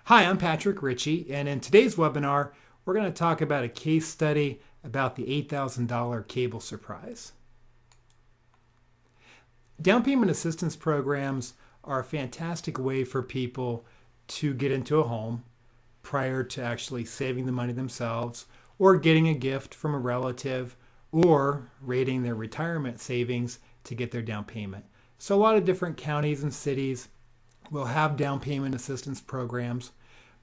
Hi, I'm Patrick Ritchie, and in today's webinar, we're going to talk about a case study about the $8,000 cable surprise. Down payment assistance programs are a fantastic way for people to get into a home prior to actually saving the money themselves, or getting a gift from a relative, or raiding their retirement savings to get their down payment. So a lot of different counties and cities will have down payment assistance programs,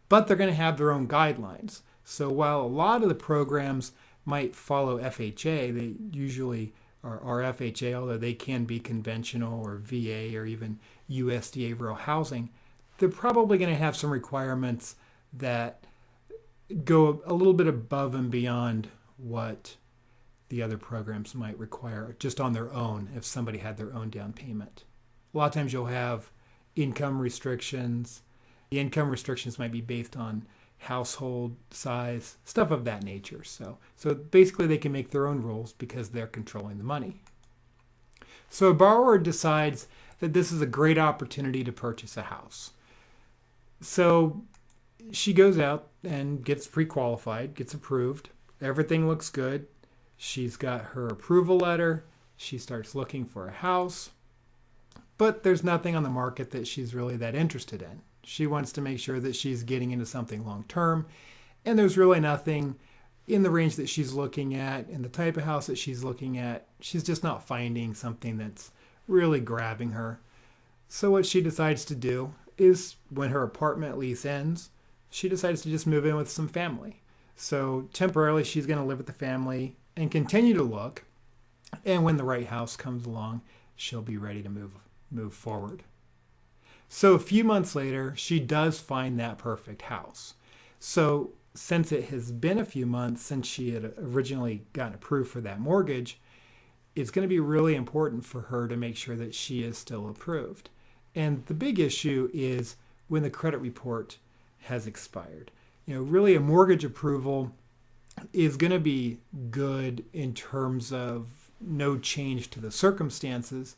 but they're going to have their own guidelines. So while a lot of the programs might follow FHA, they usually are FHA, although they can be conventional or VA or even USDA rural housing. They're probably going to have some requirements that go a little bit above and beyond what the other programs might require just on their own if somebody had their own down payment. A lot of times you'll have income restrictions. The income restrictions might be based on household size, stuff of that nature. So basically they can make their own rules because they're controlling the money. So a borrower decides that this is a great opportunity to purchase a house. So she goes out and gets pre-qualified, gets approved. Everything looks good. She's got her approval letter. She starts looking for a house, but there's nothing on the market that she's really that interested in. She wants to make sure that she's getting into something long-term, and there's really nothing in the range that she's looking at and the type of house that she's looking at. She's just not finding something that's really grabbing her. So what she decides to do is, when her apartment lease ends, she decides to just move in with some family. So temporarily she's going to live with the family and continue to look, and when the right house comes along, she'll be ready to move forward. So a few months later, she does find that perfect house. So since it has been a few months since she had originally gotten approved for that mortgage, it's going to be really important for her to make sure that she is still approved. And the big issue is when the credit report has expired. Really a mortgage approval is going to be good in terms of no change to the circumstances,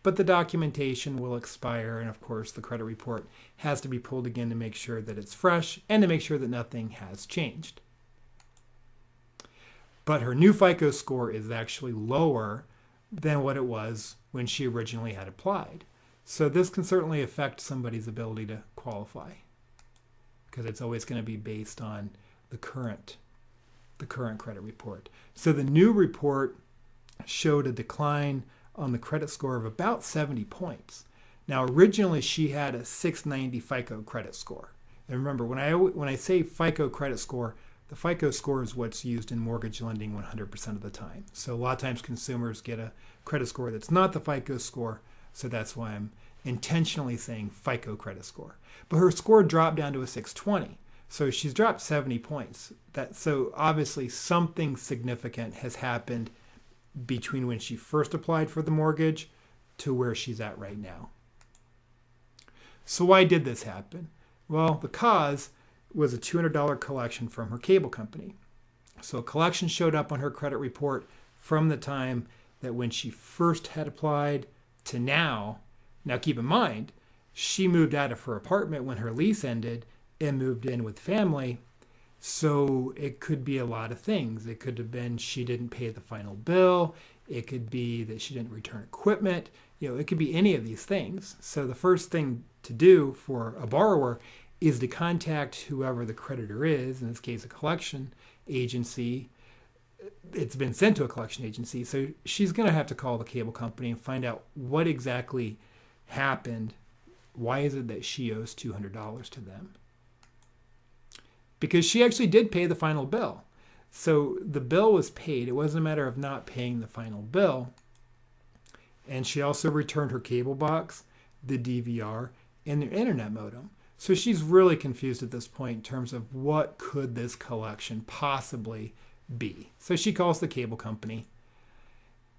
but the documentation will expire, and of course the credit report has to be pulled again to make sure that it's fresh and to make sure that nothing has changed. But her new FICO score is actually lower than what it was when she originally had applied. So this can certainly affect somebody's ability to qualify, because it's always going to be based on the current credit report. So the new report showed a decline on the credit score of about 70 points. Now, originally she had a 690 FICO credit score. And remember, when I say FICO credit score, the FICO score is what's used in mortgage lending 100% of the time. So a lot of times consumers get a credit score that's not the FICO score, so that's why I'm intentionally saying FICO credit score. But her score dropped down to a 620. So she's dropped 70 points. So obviously something significant has happened between when she first applied for the mortgage to where she's at right now. So why did this happen? Well, the cause was a $200 collection from her cable company. So a collection showed up on her credit report from the time that when she first had applied to now. Now keep in mind, she moved out of her apartment when her lease ended and moved in with family. So it could be a lot of things. It could have been she didn't pay the final bill. It could be that she didn't return equipment. It could be any of these things. So the first thing to do for a borrower is to contact whoever the creditor is, in this case a collection agency. It's been sent to a collection agency. So she's going to have to call the cable company and find out what exactly happened. Why is it that she owes $200 to them? Because she actually did pay the final bill. So the bill was paid. It wasn't a matter of not paying the final bill. And she also returned her cable box, the DVR, and the internet modem. So she's really confused at this point in terms of what could this collection possibly be. So she calls the cable company,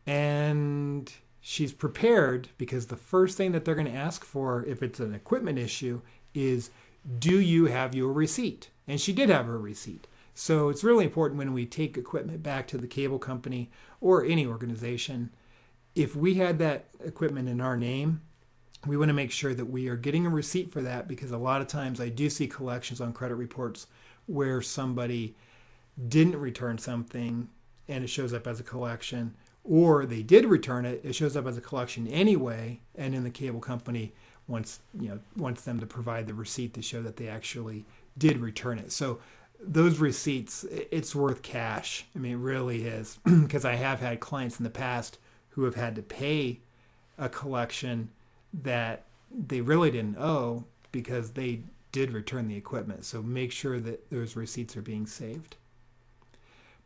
and she's prepared, because the first thing that they're going to ask for if it's an equipment issue is, do you have your receipt? And she did have her receipt. So it's really important when we take equipment back to the cable company or any organization, if we had that equipment in our name, we want to make sure that we are getting a receipt for that, because a lot of times I do see collections on credit reports where somebody didn't return something and it shows up as a collection, or they did return it, it shows up as a collection anyway, and then the cable company wants them to provide the receipt to show that they actually did return it. So those receipts, it's worth cash. I mean, it really is, because I have had clients in the past who have had to pay a collection that they really didn't owe because they did return the equipment. So make sure that those receipts are being saved.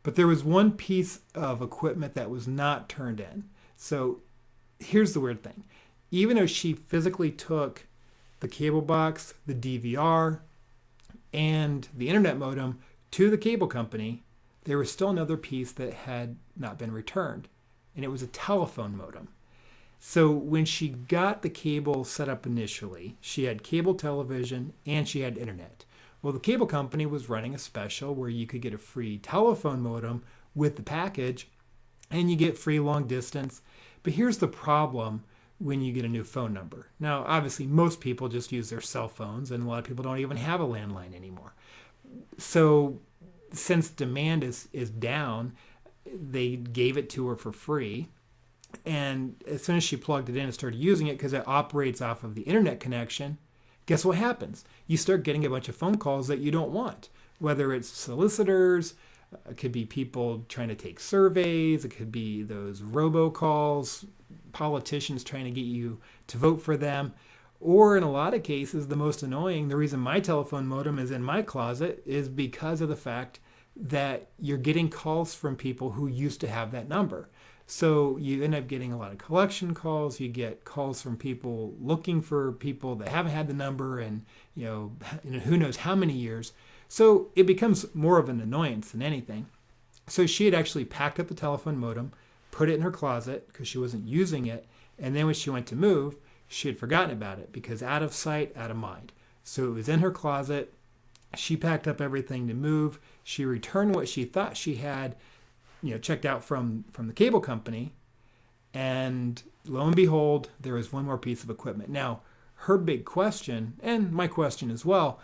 But there was one piece of equipment that was not turned in. So here's the weird thing. Even though she physically took the cable box, the DVR, and the internet modem to the cable company, there was still another piece that had not been returned, and it was a telephone modem. So when she got the cable set up initially, she had cable television and she had internet. Well, the cable company was running a special where you could get a free telephone modem with the package, and you get free long distance. But here's the problem when you get a new phone number. Now, obviously, most people just use their cell phones, and a lot of people don't even have a landline anymore. So since demand is down, they gave it to her for free. And as soon as she plugged it in and started using it, because it operates off of the internet connection, guess what happens? You start getting a bunch of phone calls that you don't want, whether it's solicitors, it could be people trying to take surveys, it could be those robocalls, politicians trying to get you to vote for them, or in a lot of cases, the most annoying, the reason my telephone modem is in my closet is because of the fact that you're getting calls from people who used to have that number. So you end up getting a lot of collection calls. You get calls from people looking for people that haven't had the number and who knows how many years. So it becomes more of an annoyance than anything. So she had actually packed up the telephone modem, put it in her closet because she wasn't using it. And then when she went to move, she had forgotten about it because out of sight, out of mind. So it was in her closet. She packed up everything to move. She returned what she thought she had checked out from the cable company, and lo and behold, there was one more piece of equipment. Now, her big question, and my question as well,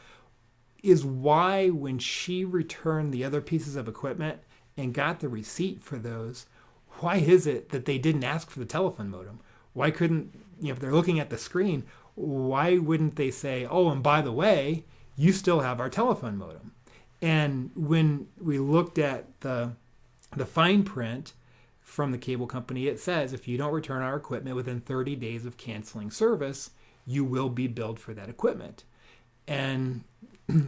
is why when she returned the other pieces of equipment and got the receipt for those, why is it that they didn't ask for the telephone modem? Why couldn't, if they're looking at the screen, why wouldn't they say, oh, and by the way, you still have our telephone modem? And when we looked at the fine print from the cable company, it says if you don't return our equipment within 30 days of canceling service, you will be billed for that equipment. And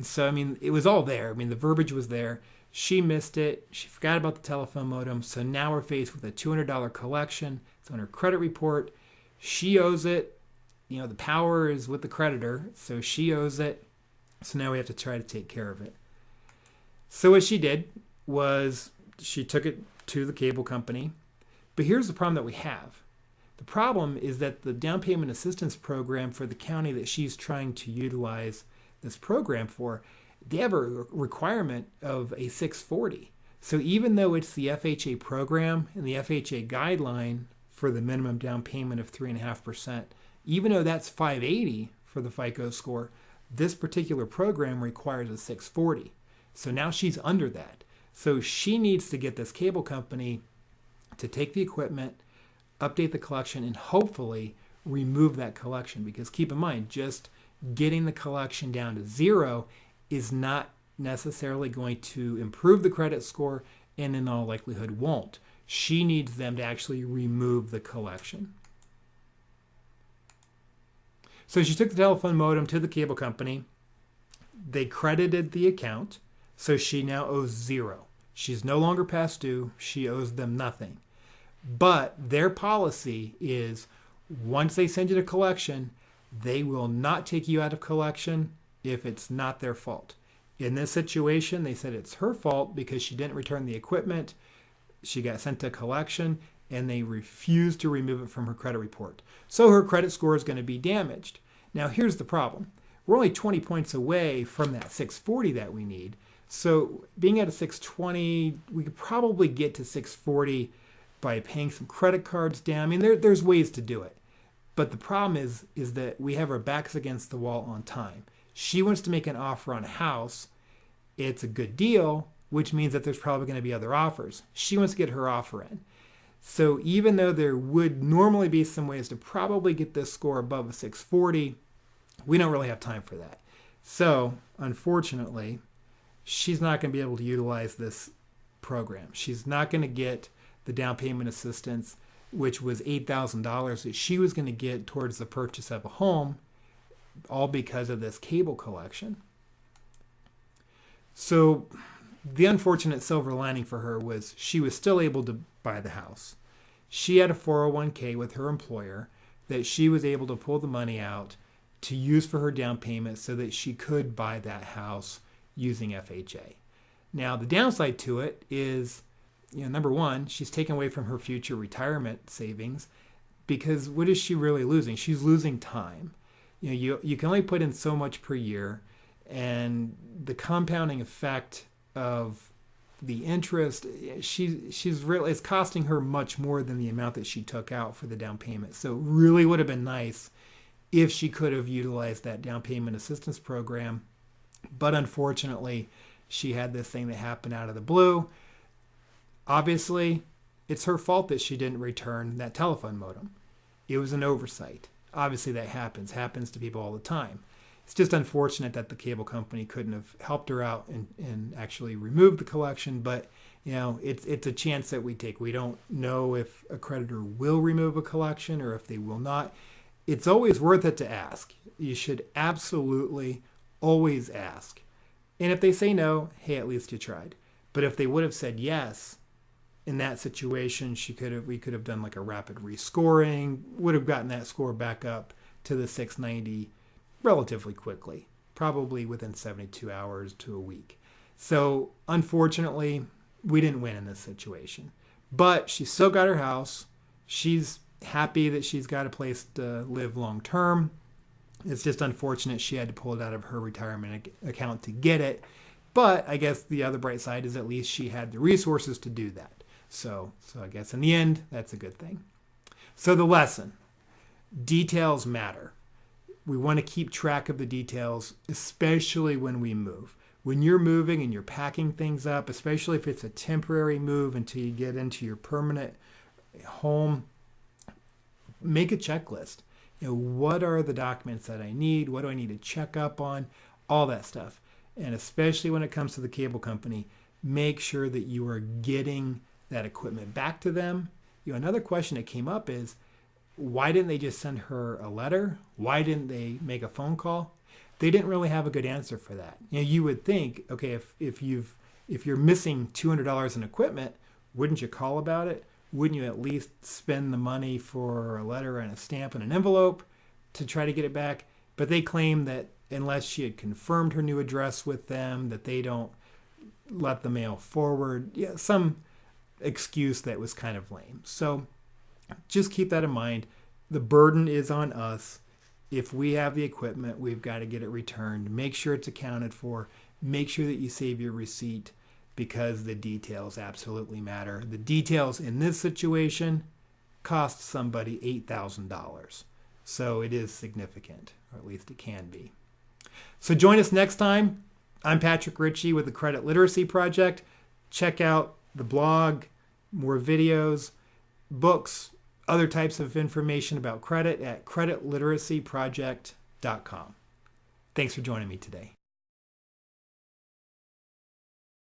so, it was all there. The verbiage was there. She missed it. She forgot about the telephone modem. So now we're faced with a $200 collection. It's on her credit report. She owes it. The power is with the creditor. So she owes it. So now we have to try to take care of it. So what she did was she took it to the cable company. But here's the problem that we have. The problem is that the down payment assistance program for the county that she's trying to utilize this program for, they have a requirement of a 640. So even though it's the FHA program and the FHA guideline for the minimum down payment of 3.5%, even though that's 580 for the FICO score, this particular program requires a 640. So now she's under that. So she needs to get this cable company to take the equipment, update the collection, and hopefully remove that collection. Because keep in mind, just getting the collection down to zero is not necessarily going to improve the credit score, and in all likelihood won't. She needs them to actually remove the collection. So she took the telephone modem to the cable company. They credited the account, so she now owes zero. She's no longer past due. She owes them nothing. But their policy is once they send you to collection, they will not take you out of collection if it's not their fault. In this situation, they said it's her fault because she didn't return the equipment. She got sent to collection, and they refused to remove it from her credit report. So her credit score is going to be damaged. Now, here's the problem. We're only 20 points away from that 640 that we need. So being at a 620, we could probably get to 640 by paying some credit cards down. There's ways to do it. But the problem is that we have our backs against the wall on time. She wants to make an offer on a house. It's a good deal, which means that there's probably going to be other offers. She wants to get her offer in. So even though there would normally be some ways to probably get this score above a 640, we don't really have time for that. So unfortunately, she's not going to be able to utilize this program. She's not going to get the down payment assistance, which was $8,000 that she was going to get towards the purchase of a home, all because of this cable collection. So the unfortunate silver lining for her was she was still able to buy the house. She had a 401k with her employer that she was able to pull the money out to use for her down payment so that she could buy that house using FHA. Now, the downside to it is, number one, she's taken away from her future retirement savings, because what is she really losing? She's losing time. You can only put in so much per year, and the compounding effect of the interest, it's costing her much more than the amount that she took out for the down payment. So it really would have been nice if she could have utilized that down payment assistance program. But unfortunately, she had this thing that happened out of the blue. Obviously, it's her fault that she didn't return that telephone modem. It was an oversight. Obviously, that happens to people all the time. It's just unfortunate that the cable company couldn't have helped her out and actually remove the collection. But, it's a chance that we take. We don't know if a creditor will remove a collection or if they will not. It's always worth it to ask. You should absolutely always ask. And if they say no, hey, at least you tried. But if they would have said yes, in that situation, we could have done like a rapid rescoring, would have gotten that score back up to the 690 relatively quickly, probably within 72 hours to a week. So unfortunately, we didn't win in this situation. But she still got her house. She's happy that she's got a place to live long term. It's just unfortunate she had to pull it out of her retirement account to get it. But I guess the other bright side is at least she had the resources to do that. So I guess in the end, that's a good thing. So the lesson, details matter. We want to keep track of the details, especially when we move. When you're moving and you're packing things up, especially if it's a temporary move until you get into your permanent home, make a checklist. What are the documents that I need? What do I need to check up on? All that stuff. And especially when it comes to the cable company, make sure that you are getting that equipment back to them. Another question that came up is, why didn't they just send her a letter? Why didn't they make a phone call? They didn't really have a good answer for that. You would think, okay, if you're missing $200 in equipment, wouldn't you call about it? Wouldn't you at least spend the money for a letter and a stamp and an envelope to try to get it back? But they claim that unless she had confirmed her new address with them, that they don't let the mail forward. Some excuse that was kind of lame. So just keep that in mind. The burden is on us. If we have the equipment, we've got to get it returned. Make sure it's accounted for. Make sure that you save your receipt, because the details absolutely matter. The details in this situation cost somebody $8,000. So it is significant, or at least it can be. So join us next time. I'm Patrick Ritchie with the Credit Literacy Project. Check out the blog, more videos, books, other types of information about credit at creditliteracyproject.com. Thanks for joining me today.